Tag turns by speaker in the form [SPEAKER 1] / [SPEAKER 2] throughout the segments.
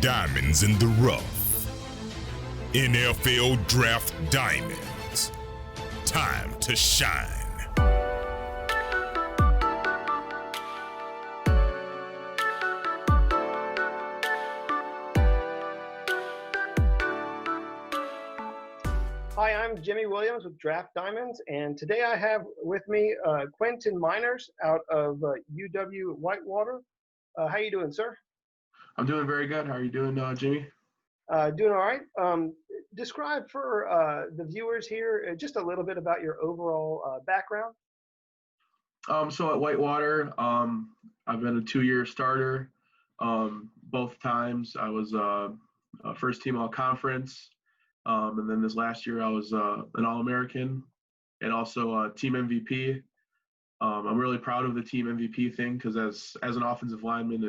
[SPEAKER 1] diamonds in the rough. NFL Draft Diamonds. Time to shine.
[SPEAKER 2] Hi, I'm Jimmy Williams with Draft Diamonds, and today I have with me Quintin Meinerz out of UW-Whitewater. How you doing, sir?
[SPEAKER 3] I'm doing very good. How are you doing, Jimmy?
[SPEAKER 2] Doing all right. Describe for the viewers here just a little bit about your overall background.
[SPEAKER 3] So at Whitewater, I've been a 2-year starter. Both times I was first team all conference. And then this last year I was an All-American and also a team MVP. I'm really proud of the team MVP thing because as an offensive lineman,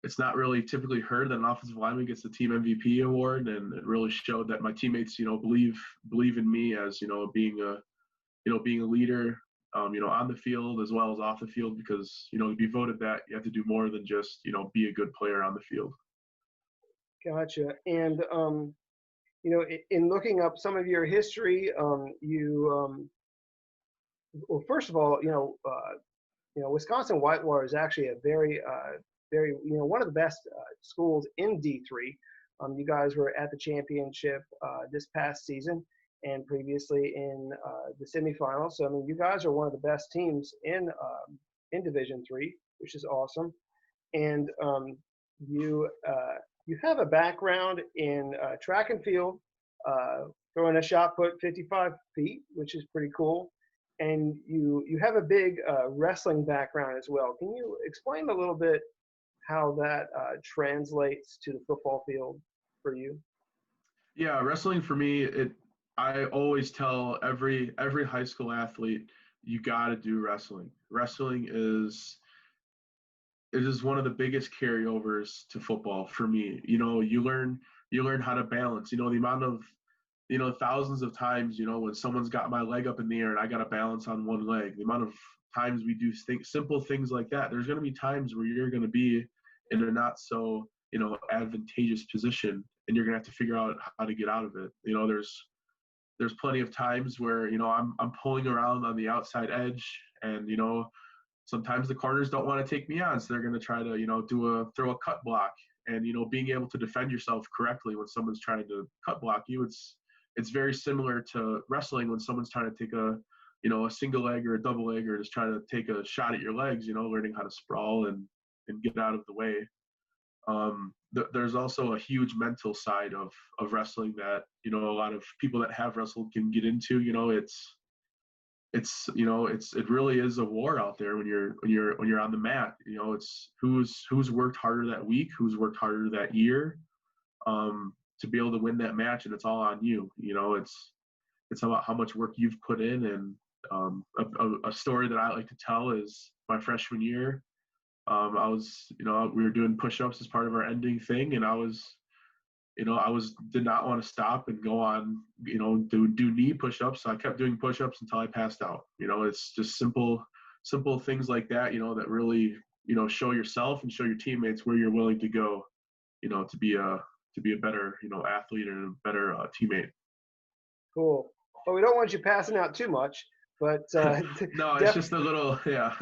[SPEAKER 3] it's not really typically heard that an offensive lineman gets the team MVP award, and it really showed that my teammates, believe in me as being a leader, on the field as well as off the field, because to be voted that, you have to do more than just be a good player on the field.
[SPEAKER 2] Gotcha. And in looking up some of your history, well, first of all, Wisconsin-Whitewater is actually a very one of the best schools in D3. You guys were at the championship this past season and previously in the semifinals. So I mean, you guys are one of the best teams in Division III, which is awesome. And you have a background in track and field, throwing a shot put 55 feet, which is pretty cool. And you have a big wrestling background as well. Can you explain a little bit how that translates to the football field for you?
[SPEAKER 3] Yeah, wrestling for me, I always tell every high school athlete, you got to do wrestling. Wrestling is one of the biggest carryovers to football for me. You learn how to balance. The amount of thousands of times when someone's got my leg up in the air and I got to balance on one leg. The amount of times we do simple things like that. There's going to be times where you're going to be in a not so advantageous position, and you're going to have to figure out how to get out of it. There's plenty of times where I'm pulling around on the outside edge, and sometimes the corners don't want to take me on, so they're going to try to throw a cut block. And being able to defend yourself correctly when someone's trying to cut block you, it's very similar to wrestling when someone's trying to take a single leg or a double leg, or just trying to take a shot at your legs. Learning how to sprawl and get out of the way. There's also a huge mental side of wrestling that a lot of people that have wrestled can get into. It really is a war out there when you're on the mat. It's who's worked harder that week, who's worked harder that year, to be able to win that match, and it's all on you. It's about how much work you've put in. And a story that I like to tell is my freshman year. We were doing push-ups as part of our ending thing, and I did not want to stop and go on, do knee push-ups. So I kept doing push-ups until I passed out. It's just simple things like that, that really, show yourself and show your teammates where you're willing to go, to be a better, athlete and a better teammate.
[SPEAKER 2] Cool. Well, we don't want you passing out too much, but
[SPEAKER 3] no, it's just a little, yeah.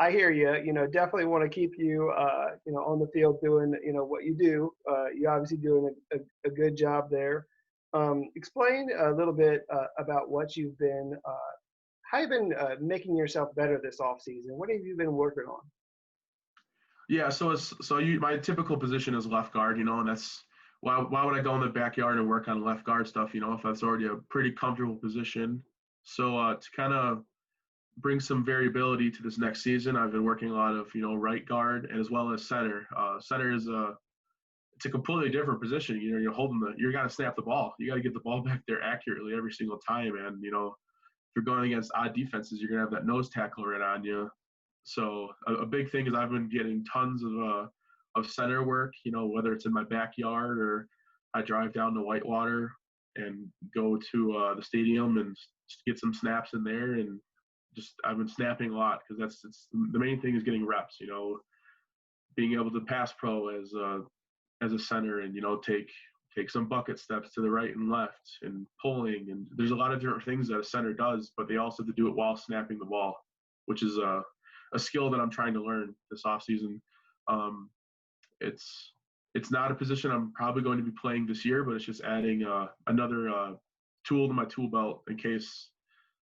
[SPEAKER 2] I hear you. Definitely want to keep you, on the field doing, what you do. You're obviously doing a good job there. Explain a little bit about what you've been, how you've been making yourself better this off season. What have you been working on?
[SPEAKER 3] Yeah, my typical position is left guard, and that's why would I go in the backyard and work on left guard stuff, if that's already a pretty comfortable position. So to kind of bring some variability to this next season, I've been working a lot of right guard and as well as center. Center is it's a completely different position. You're got to snap the ball. You got to get the ball back there accurately every single time. And if you're going against odd defenses, you're gonna have that nose tackle right on you. So a big thing is I've been getting tons of center work. Whether it's in my backyard or I drive down to Whitewater and go to the stadium and just get some snaps in there. And I've been snapping a lot because it's the main thing is getting reps. being able to pass pro as a center, and take some bucket steps to the right and left, and pulling, and there's a lot of different things that a center does, but they also have to do it while snapping the ball, which is a skill that I'm trying to learn this offseason. It's not a position I'm probably going to be playing this year, but it's just adding another tool to my tool belt in case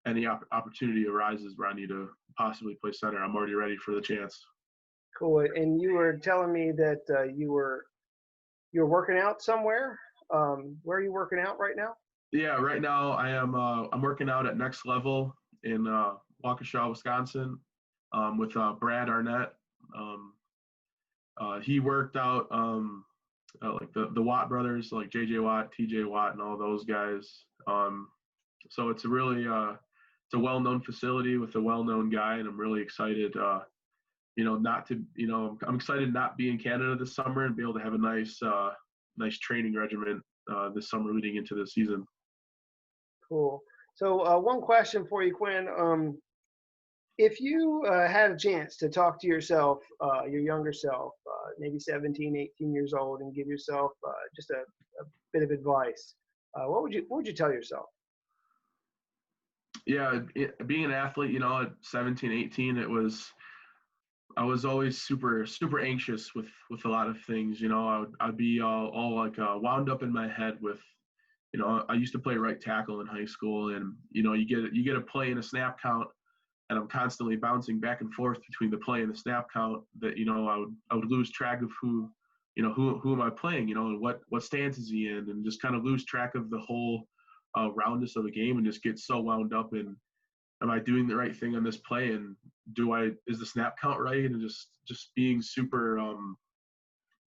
[SPEAKER 3] any opportunity arises where I need to possibly play center. I'm already ready for the chance.
[SPEAKER 2] Cool. And you were telling me that you're working out somewhere. Where are you working out right now?
[SPEAKER 3] Yeah, right now I'm working out at Next Level in Waukesha, Wisconsin, with Brad Arnett. He worked out like the Watt brothers, like JJ Watt, TJ Watt, and all those guys. So it's it's a well-known facility with a well-known guy, and I'm really excited. I'm excited not be in Canada this summer and be able to have a nice training regimen this summer leading into the season.
[SPEAKER 2] Cool. So one question for you, Quinn. If you had a chance to talk to yourself, your younger self, maybe 17, 18 years old, and give yourself just a bit of advice, what would you tell yourself?
[SPEAKER 3] Yeah, being an athlete, at 17, 18, I was always super, super anxious with a lot of things. I'd be all like wound up in my head with, I used to play right tackle in high school, and you get a play in a snap count, and I'm constantly bouncing back and forth between the play and the snap count that, I would lose track of who am I playing, and what stance is he in, and just kind of lose track of the whole roundness of a game, and just get so wound up in, am I doing the right thing on this play, and is the snap count right, and just being super,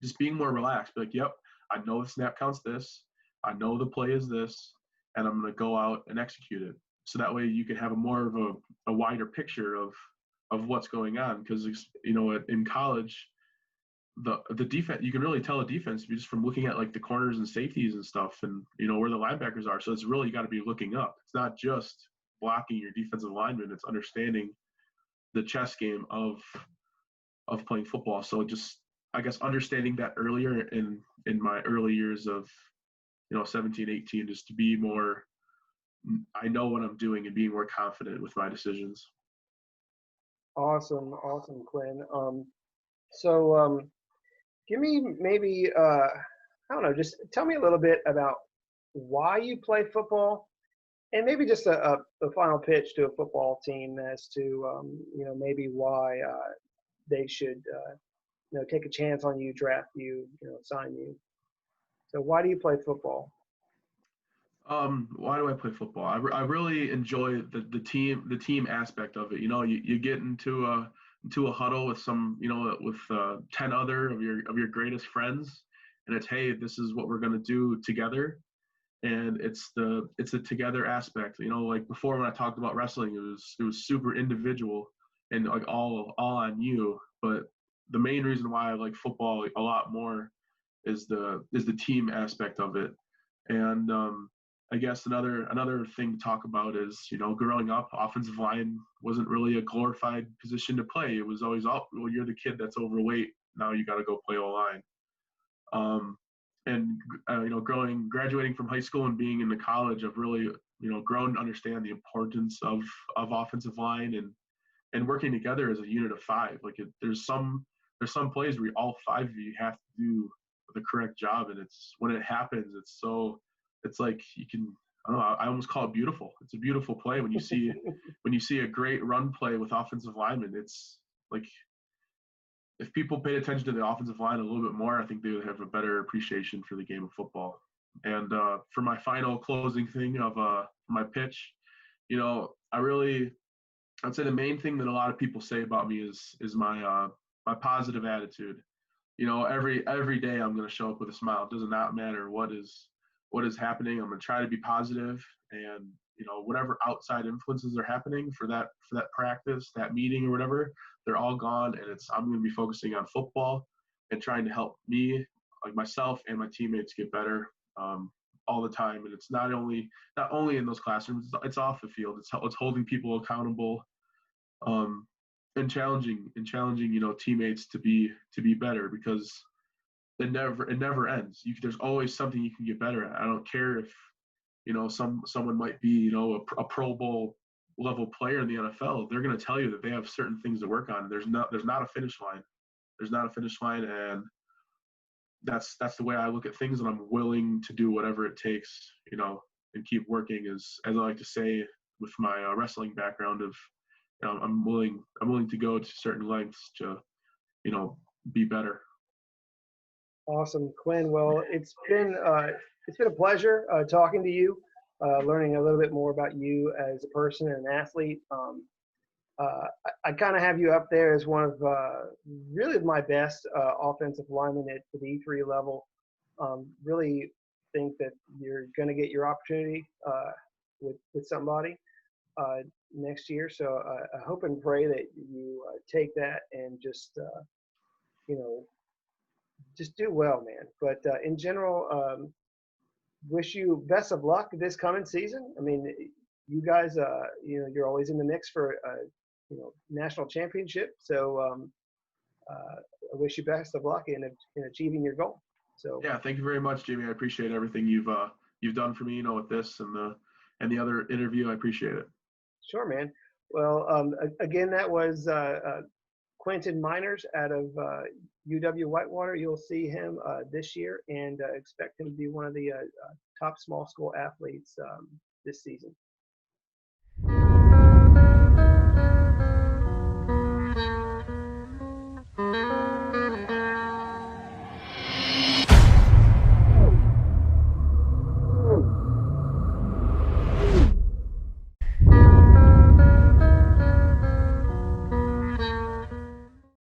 [SPEAKER 3] just being more relaxed. Like, yep, I know the snap count's this, I know the play is this, and I'm going to go out and execute it. So that way you can have more of a wider picture of what's going on. Because, in college, the defense, you can really tell a defense just from looking at like the corners and safeties and stuff, and where the linebackers are. So it's really, you got to be looking up. It's not just blocking your defensive lineman, it's understanding the chess game of playing football. So just, I guess, understanding that earlier in my early years of 17, 18, just to be more, I know what I'm doing, and being more confident with my decisions.
[SPEAKER 2] Awesome, Quinn. So give me maybe I don't know, just tell me a little bit about why you play football, and maybe just a final pitch to a football team as to maybe why they should take a chance on you, draft you, sign you. So why do you play football?
[SPEAKER 3] Why do I play football? I really enjoy the team aspect of it. You get into a huddle with with 10 other of your greatest friends, and it's, hey, this is what we're gonna do together, and it's the together aspect. Like before, when I talked about wrestling, it was super individual and like all on you. But the main reason why I like football a lot more is the team aspect of it. And I guess another thing to talk about is, growing up, offensive line wasn't really a glorified position to play. It was always, well, you're the kid that's overweight, now you got to go play O-line. And graduating from high school and being in the college, I've really, grown to understand the importance of offensive line and working together as a unit of five. Like there's some plays where all five of you have to do the correct job, and it's, when it happens, it's like, you can, I don't know, I almost call it beautiful. It's a beautiful play when you see a great run play with offensive linemen. It's like, if people paid attention to the offensive line a little bit more, I think they would have a better appreciation for the game of football. And for my final closing thing of my pitch, I'd say the main thing that a lot of people say about me is my positive attitude. Every day I'm going to show up with a smile. It does not matter what is happening. I'm going to try to be positive, and whatever outside influences are happening for that practice, that meeting or whatever, they're all gone, and I'm going to be focusing on football and trying to help me, like myself and my teammates, get better all the time. And it's not only in those classrooms, it's off the field. It's holding people accountable. and challenging, teammates to be better, because it never ends. There's always something you can get better at. I don't care if someone might be a Pro Bowl level player in the NFL. They're going to tell you that they have certain things to work on. There's not a finish line. There's not a finish line, and that's the way I look at things, and I'm willing to do whatever it takes, and keep working. As I like to say with my wrestling background, of I'm willing to go to certain lengths to be better.
[SPEAKER 2] Awesome, Quinn. Well, it's been a pleasure talking to you, learning a little bit more about you as a person and an athlete. I kind of have you up there as one of really my best offensive linemen at the D3 level. Really think that you're going to get your opportunity with somebody next year. So I hope and pray that you take that and just just do well, man. But in general, wish you best of luck this coming season. I mean, you guys, you're always in the mix for national championship. So I wish you best of luck in achieving your goal. So
[SPEAKER 3] yeah, thank you very much, Jamie. I appreciate everything you've done for me, with this and the other interview. I appreciate it.
[SPEAKER 2] Sure, man. Well, again, that was Quintin Meinerz out of UW-Whitewater. You'll see him this year, and expect him to be one of the top small school athletes this season.